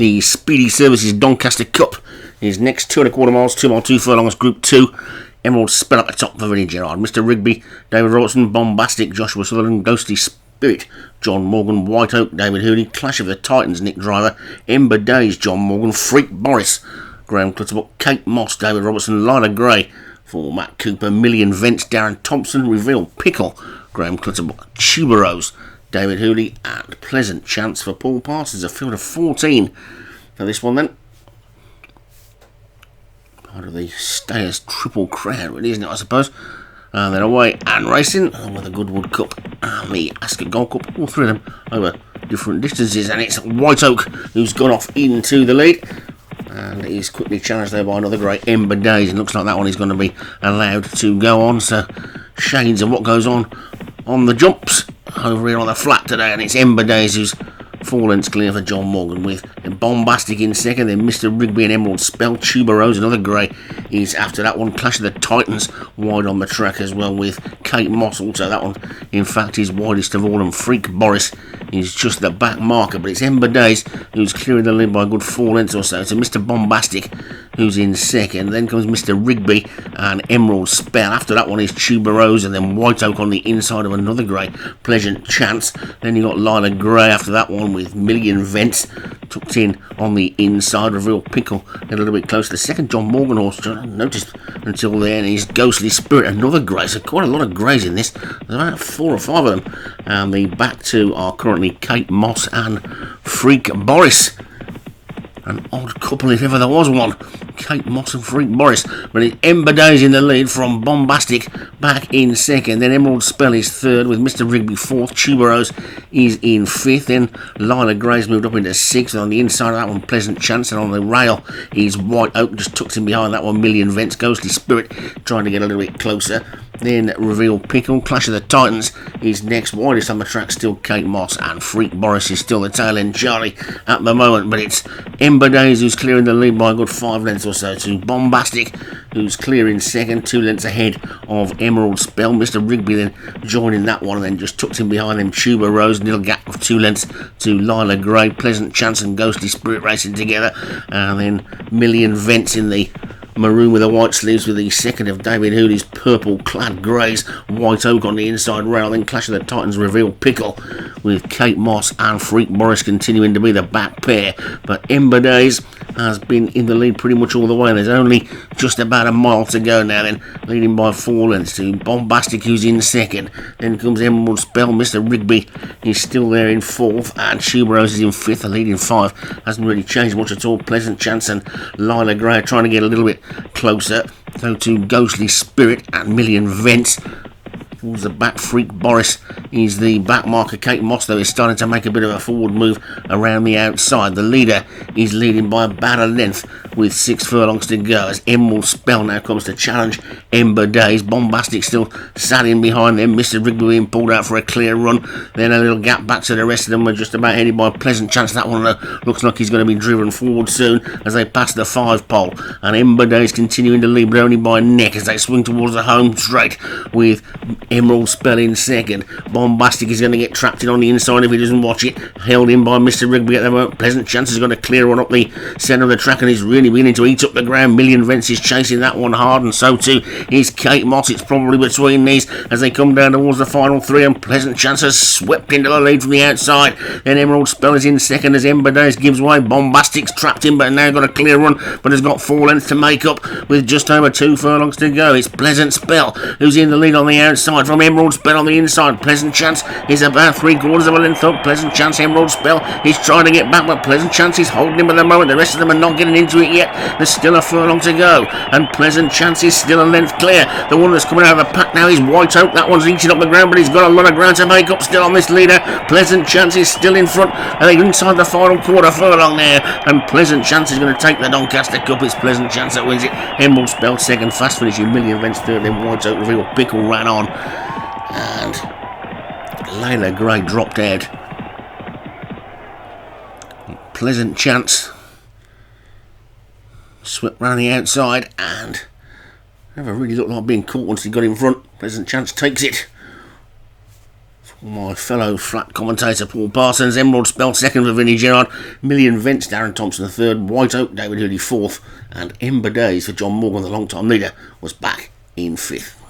The Speedy Services Doncaster Cup is next 2.25 miles, 2 mile 2 furlongs, Group 2. Emerald Spell up the top for Vinnie Gerard. Mr. Rigby, David Robertson, Bombastic, Joshua Sutherland, Ghostly Spirit, John Morgan, White Oak, David Hooley, Clash of the Titans, Nick Driver, Ember Days, John Morgan, Freak Boris, Graham Clutterbuck, Kate Moss, David Robertson, Lila Gray for Matt Cooper, Million Vents, Darren Thompson, Reveal Pickle, Graham Clutterbuck, Tuberose, David Hooley, and Pleasant Chance for Paul Parsons. A field of 14 for this one then. Part of the Stayers Triple Crown, really, isn't it, I suppose? And then away and racing with the Goodwood Cup and the Ascot Gold Cup, all three of them over different distances. And it's White Oak who's gone off into the lead. And he's quickly challenged there by another great Ember Days. And looks like that one is going to be allowed to go on. So, shades of what goes on the jumps over here on the flat today. And it's Ember Days who's 4 lengths clear for John Morgan, with Bombastic in second, then Mr. Rigby and Emerald Spell. Tuberose, another grey, is after that one. Clash of the Titans wide on the track as well, with Kate Moss also. That one, in fact, is widest of all, and Freak Boris is just the back marker. But it's Ember Days who's clearing the lead by a good 4 lengths or so. So Mr. Bombastic who's in second. Then comes Mr. Rigby and Emerald Spell. After that one is Tuberose, and then White Oak on the inside of another grey, Pleasant Chance. Then you got Lila Gray after that one, with Million Vents tucked in on the inside. Reveal Pickle a little bit close to the second John Morgan horse, which I hadn't noticed until then. Is Ghostly Spirit, another grey. So quite a lot of greys in this. There's about 4 or 5 of them. And the back two are currently Kate Moss and Freak Boris. An odd couple if ever there was one. Kate Moss and Freak Boris. But it's Ember Days in the lead from Bombastic back in second. Then Emerald Spell is third, with Mr. Rigby fourth. Tuberose is in fifth. Then Lila Gray's moved up into sixth. And on the inside of that one, Pleasant Chance. And on the rail is White Oak, just tucked in behind that one, Million Vents. Ghostly Spirit trying to get a little bit closer. Then Reveal Pickle. Clash of the Titans is next. Widest on the track, still Kate Moss, and Freak Boris is still the tail end Charlie at the moment. But it's Ember Days who's clearing the lead by a good 5 lengths or so to Bombastic, who's clearing second, 2 lengths ahead of Emerald Spell. Mr. Rigby then joining that one, and then just tucked in behind them Tuberose, little gap of 2 lengths to Lila Gray. Pleasant Chance and Ghostly Spirit racing together, and then Million Vents in the maroon with the white sleeves, with the second of David Hooley's purple clad greys. White Oak on the inside rail. Then Clash of the Titans, Reveal Pickle, with Kate Moss and Freak Boris continuing to be the back pair. But Ember Days has been in the lead pretty much all the way. There's only just about a mile to go now, then leading by 4 lengths to Bombastic, who's in second. Then comes Emerald Spell. Mr. Rigby is still there in fourth, and Tuberose is in fifth. The lead in 5 hasn't really changed much at all. Pleasant Chance and Lila Gray are trying to get a little bit closer, so to Ghostly Spirit and Million Vents. Towards the back, Freak Boris is the back marker. Kate Moss, though, is starting to make a bit of a forward move around the outside. The leader is leading by about a length with 6 furlongs to go, as Emerald Spell now comes to challenge Ember Days. Bombastic still sat in behind them. Mr. Rigby being pulled out for a clear run. Then a little gap back to the rest of them. We're just about headed by Pleasant Chance. That one looks like he's going to be driven forward soon as they pass the 5 pole. And Ember Days continuing to lead, but only by a neck as they swing towards the home straight, with Emerald Spell in second. Bombastic is going to get trapped in on the inside if he doesn't watch it. Held in by Mr. Rigby at the moment. Pleasant Chance is going to clear one up the centre of the track, and he's really beginning to eat up the ground. Million Vents is chasing that one hard, and so too is Kate Moss. It's probably between these as they come down towards the final 3, and Pleasant Chance has swept into the lead from the outside. Then Emerald Spell is in second as Ember Days gives way. Bombastic's trapped in, but now got a clear run, but has got 4 lengths to make up with just over 2 furlongs to go. It's Pleasant Spell who's in the lead on the outside from Emerald Spell on the inside. Pleasant Chance is about 3/4 of a length up. Pleasant Chance, Emerald Spell is trying to get back, but Pleasant Chance is holding him at the moment. The rest of them are not getting into it yet. There's still a furlong to go, and Pleasant Chance is still a length clear. The one that's coming out of the pack now is White Oak. That one's eating up the ground, but he's got a lot of ground to make up still on this leader. Pleasant Chance is still in front, and they're inside the final quarter furlong there, and Pleasant Chance is going to take the Doncaster Cup. It's Pleasant Chance that wins it. Emerald Spell second, fast finishing Million Vents third, then White Oak. Reveal Pickle ran on, and Lila Gray dropped out. Pleasant Chance swept round the outside and never really looked like being caught once he got in front. Pleasant Chance takes it. My fellow flat commentator Paul Parsons, Emerald spelled second for Vinnie Gerard, Million Vents, Darren Thompson the third, White Oak, David Hooley fourth, and Ember Days for John Morgan, the long-time leader, was back in fifth.